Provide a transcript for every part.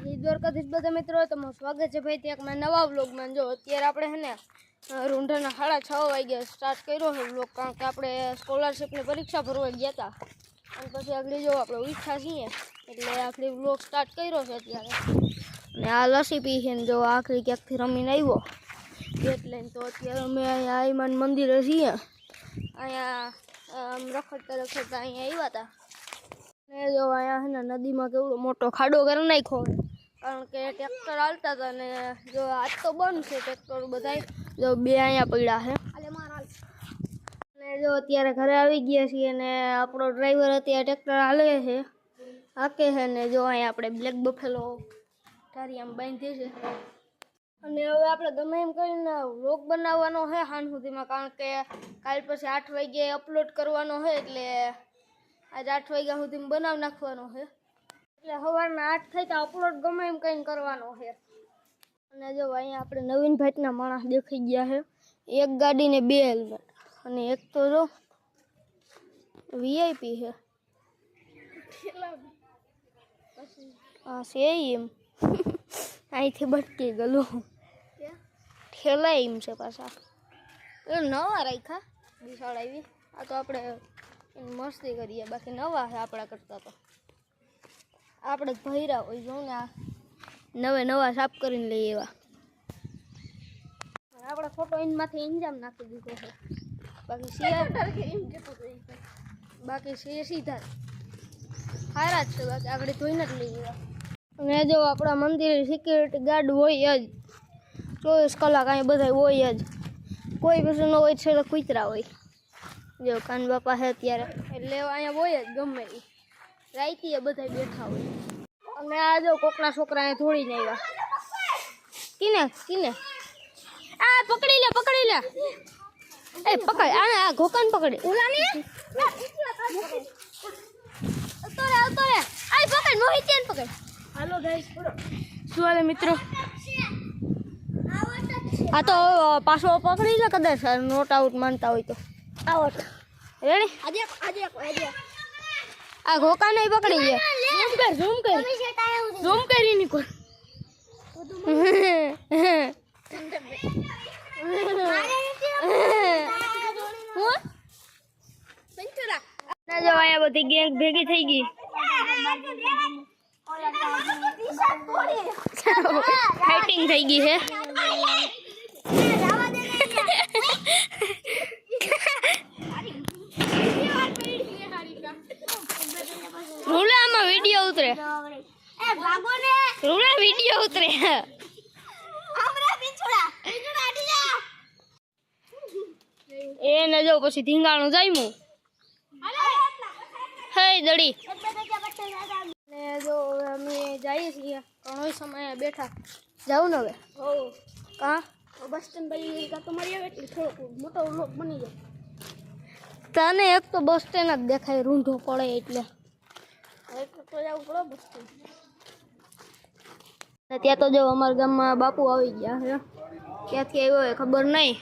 જય દ્વારકાધીશ બધા મિત્રો, તમારું સ્વાગત છે ભાઈ એક માં નવા વ્લોગમાં। જો અત્યારે આપણે હે ને રૂંઢાના 6:30 વાગે સ્ટાર્ટ કર્યો છે વ્લોગ, કારણ કે આપણે સ્કોલરશિપની પરીક્ષા ભરવા ગયા હતા અને પછી આગળ જો આપણે ઉઠ્યા છીએ એટલે આખરી વ્લોગ સ્ટાર્ટ કર્યો છે અત્યારે। અને આ લસ્સી પી છે ને જો આખરી ક્યાંકથી રમીને આવ્યો એટલે તો અત્યારે અમે અહીંયા હનુમાન મંદિરે છીએ। અહીંયા રખડતા રખડતા અહીંયા આવ્યા હતા ને જો અહીંયા છે ને નદીમાં કેવડો મોટો ખાડો કરી નાખ્યો, કારણ કે ટ્રેક્ટર હાલતા હતા ને જો આજ તો બંધ છે ટ્રેક્ટર બધા, જો બે અહીંયા પડ્યા છે ને જો અત્યારે ઘરે આવી ગયા છીએ ને આપણો ડ્રાઈવર અત્યારે ટ્રેક્ટર હાલે છે હાકે છે ને જો અહીંયા આપણે બ્લેક બફેલો ધારી આમ બાંધી છે। અને હવે આપણે ગમે એમ કરીને વ્લોગ બનાવવાનો છે સાંજ સુધીમાં, કારણ કે કાલ પછી 8 વાગે અપલોડ કરવાનો છે એટલે આજ 8 વાગ્યા સુધીમાં બનાવી નાખવાનો છે, એટલે સવારના 8 થાય તો અપલોડ ગમે એમ કંઈ કરવાનો છે। અને જો અહીંયા આપણે નવીન ભાઈના માણસ દેખાઈ ગયા છે, એક ગાડી ને 2 હેલ્મેટ, અને એક તો જો વીઆઈપી છે હા છે એમ અહીંથી ભટકી ગયેલું ઠેલા એમ છે પાછા એ નવા રાખ્યા વિશાળ આવી। આ તો આપણે મસ્તી કરીએ, બાકી નવા છે આપણા કરતા, તો આપણે ભૈરા હોય જો ને આ નવા સાફ કરીને લઈએ એવા। આપણે ફોટો એનમાંથી ઇન્જામ નાખી દીધો છે, બાકી છે સીધા હારા જ છે, બાકી આગળ ધોઈને જ લઈ એવા। અને જો આપણા મંદિરે સિક્યુરિટી ગાર્ડ હોય જ 24 કલાક, અહીં બધા હોય જ, કોઈ પછી ન હોય છે તો કૂતરા હોય, જો કાન બાપા છે અત્યારે એટલે અહીંયા હોય જ ગમે એ રાઈતી બધા બેઠા હોય। અને આ જો કોકના છોકરાને ધોળીને આવ્યા, કિને આ પકડી લે એ પકડ આ ઘોકાન પકડી ઉલાને આવતો રે આય પકડ મોહિતન પકડ। હાલો ગાઈસ શું હાલે મિત્રો, આ તો પાછો પકડી લે કદાચ નોટ આઉટ માનતા હોય તો આઉટ રેડી આજે આ ઘોકાને પકડી લે, ઝૂમ કરી ની કોઈ જો અહીંયા બધી ગેંગ ભેગી થઈ ગઈ, ફાઇટિંગ થઈ ગઈ છે। રૂલામાં વિડિયો ઉતરે, રૂલા વિડિયો ઉતરે એને જો પછી ધીંગાણું જામ્યું હે દડી ને જો અમે જઈએ છીએ ઘણો સમય બેઠા જાઉં ને હવે કા બસ સ્ટેન્ડ બની કા તમારી આવે એટલે થોડો મોટો વ્લોગ બની જાય। તને એક તો બસ સ્ટેન્ડ જ દેખાય રૂંઢો પડે એટલે તો જવું પડે બસ સ્ટેન્ડ। ત્યાં તો જો અમારા ગામમાં બાપુ આવી ગયા છે, ક્યાંથી આવ્યો હોય ખબર નહીં,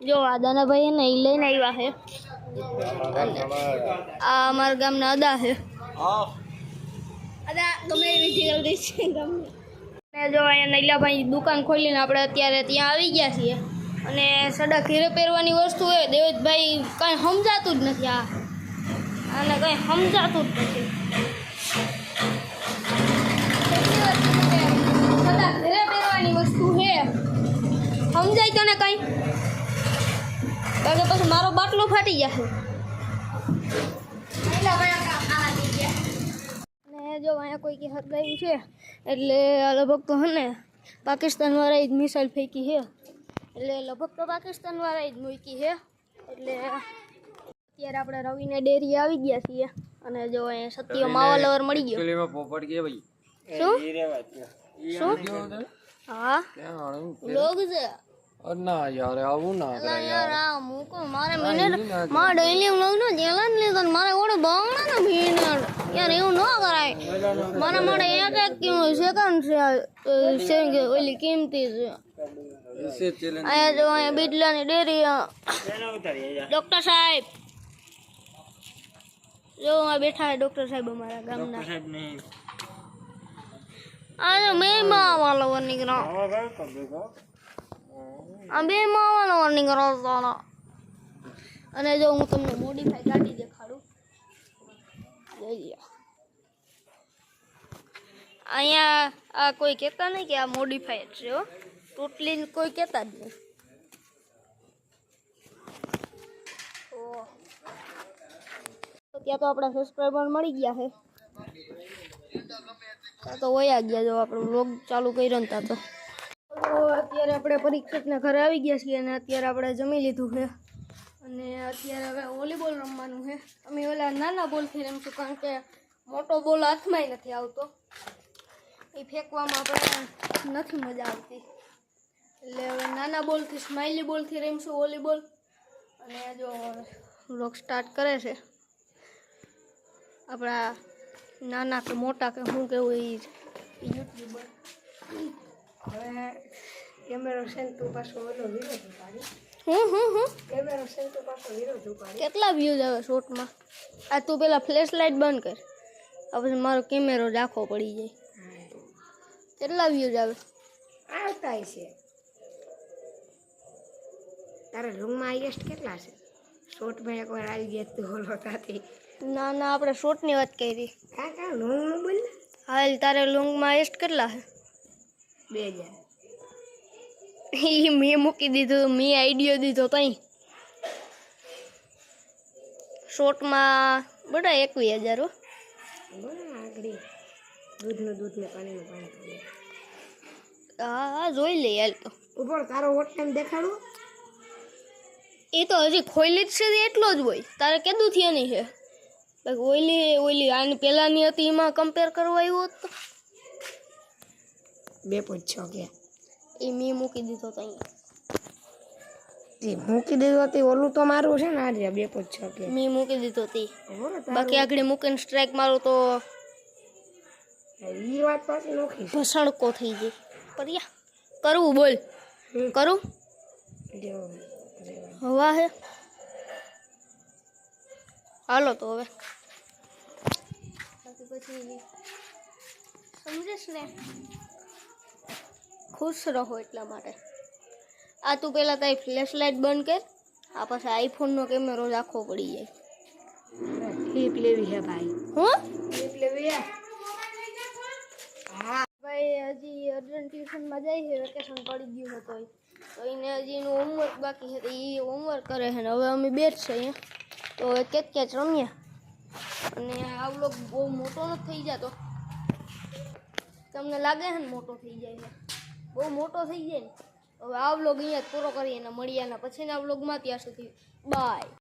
જો આ દાનાભાઈ ને એ લઈને આવ્યા છે, આ અમારા ગામના અદા છે, અદા ગમે એવી જલ્દી છે ગામની। અને જો અહીંયા નૈલાભાઈ દુકાન ખોલીને આપણે અત્યારે ત્યાં આવી ગયા છીએ, અને સડા ઘેરે પહેરવાની વસ્તુ હોય દેવેશભાઈ કંઈ સમજાતું જ નથી, આને કંઈ સમજાતું જ નથી, સડા ઘેરે પહેરવાની વસ્તુ છે સમજાય તને કંઈ, કારણ કે પછી મારો બાટલો ફાટી જશે। અને જો અહીંયા કોઈ કે હરગાયું છે એટલે લગભગ તો હે ને પાકિસ્તાનવાળાએ જ મિસાઇલ ફેંકી છે, એટલે લગભગ તો પાકિસ્તાનવાળાએ જ મૂકી છે। એટલે અત્યારે આપણે રવિને ડેરી આવી ગયા છીએ, અને જો અહીંયા સત્ય માવા લવર મળી ગયો શું હા લોગ છે ના યાર આવું ના કરે યાર આ મૂકો મારે મિનિટ માં ડેલી વ્લોગ નો જેલા ને લીધો મારે ઓડે બાંગણા ને મિનિટ યાર એવું ન કરાય, મને મળે એક સેકન્ડ છે ઓલી કિંમતી છે। અહીંયા જો અહીંયા બીટલાની ડેરી ડોક્ટર સાહેબ જો આ બેઠા છે ડૉક્ટર સાહેબ અમારા ગામના. સાહેબ નહીં આ બે માવાલો નીકળો આ બે માવાલો નીકળો સારા. અને જો હું તમને મોડિફાઈ ગાડી દેખાડું. જોઈ લો અહીંયા આ કોઈ કહેતા નહીં કે આ મોડિફાઈડ છે હો. ટોટલી કોઈ કહેતા જ નહીં. ત્યાં તો આપણા સબસ્ક્રાઈબર મળી ગયા છે. ત્યાં તો વયા ગયા જો આપણે વ્લોગ ચાલુ કર્યો ને ત્યાં તો અત્યારે આપણે પરીક્ષકના ઘરે આવી ગયા છીએ અને અત્યારે આપણે જમી લીધું છે અને અત્યારે હવે વોલીબોલ રમવાનું છે. અમે ઓલા નાના બોલથી રમશું કારણ કે મોટો બોલ હાથમાંય નથી આવતો. એ ફેંકવામાં આપણે નથી મજા આવતી એટલે હવે નાના બોલથી સ્માઇલી બોલથી રમશું વોલીબોલ. અને જો વ્લોગ સ્ટાર્ટ કરે છે આપણા નાના કે મોટા કે શું કેવું એ યુટ્યુબર. હવે કેમેરો સેન્ટુ પાછો ઓલો વિરોધ ઉપાડી. હું કેમેરો સેન્ટુ પાછો વિરોધ ઉપાડી. કેટલા વ્યૂઝ આવે શોર્ટમાં? આ તું પેલા ફ્લેશ લાઇટ બંધ કર. આ પછી મારો કેમેરો રાખવો પડી જાય. કેટલા વ્યૂઝ આવે? આવતા છે. તારા રૂમમાં હાઈએસ્ટ કેટલા છે? શોર્ટમાં એકવાર આવી ગયા તું ઓલો તાથી. ના ના આપણે શોર્ટની વાત કરી. કાં લોંગનું બોલ ને. હાલ તારે લોંગમાં હાઈએસ્ટ કેટલા છે? 2000. એ મેં મૂકી દીધું, મેં આઈડિયો દીધો તઈ. શોર્ટમાં બધા 21,000 હો. બોલ ને આગળ દૂધનું દૂધ ને પાણીનું પાણી. હા હા જોઈ લઈએ હાલ તો. ઉપર તારો વોટ ટાઈમ દેખાડવો. એ તો હજી ખોઈલી જ છે એટલો જ હોય. તારે કેદું થયાની છે? બાકી ઓઈલી આની પહેલાંની હતી એમાં કમ્પેર કરવા આવ્યો હોત તો 2.6 કે એ મેં મૂકી દીધો તો અહીંયા. જે મૂકી દીધું હતું ઓલું તો મારું છે ને આજે 2.6 કે મેં મૂકી દીધો તી. બોલો બાકી આગળ મૂકીને સ્ટ્રાઇક મારો તો ઈ વાત પાછી નોખી ભસણકો થઈ જાય. પરિયા કરવું બોલ કરું જો હવા હે. હાલો તો હવે પછી સમજેશ ને. ખુશ રહો એટલા માટે. આ તું પહેલાં તારી ફ્લેશ લાઇટ બંધ કર. આ પછી આઈફોનનો કેમેરો રાખવો પડી જાય. ક્લિપ લેવી હે ભાઈ. હું ક્લિપ લેવી હે. હા ભાઈ હજી અર્જન્ટ ટ્યુશનમાં જાય છે. વેકેશન પડી ગયું છે તોય તો એને હજી એનું હોમવર્ક બાકી છે તો એ હોમવર્ક કરે છે ને હવે અમે બેઠ છે અહીંયા તો હવે કેચ રમ્યા. અને આ વ્લોગ બહુ મોટો નથી થઈ જતો. તમને લાગે છે ને મોટો થઈ જાય છે? બહુ મોટો થઈ જાય ને. હવે આ વ્લોગ અહીંયા જ પૂરો કરીએ અને મળીએ અને પછીના વ્લોગમાં. ત્યાં સુધી બાય.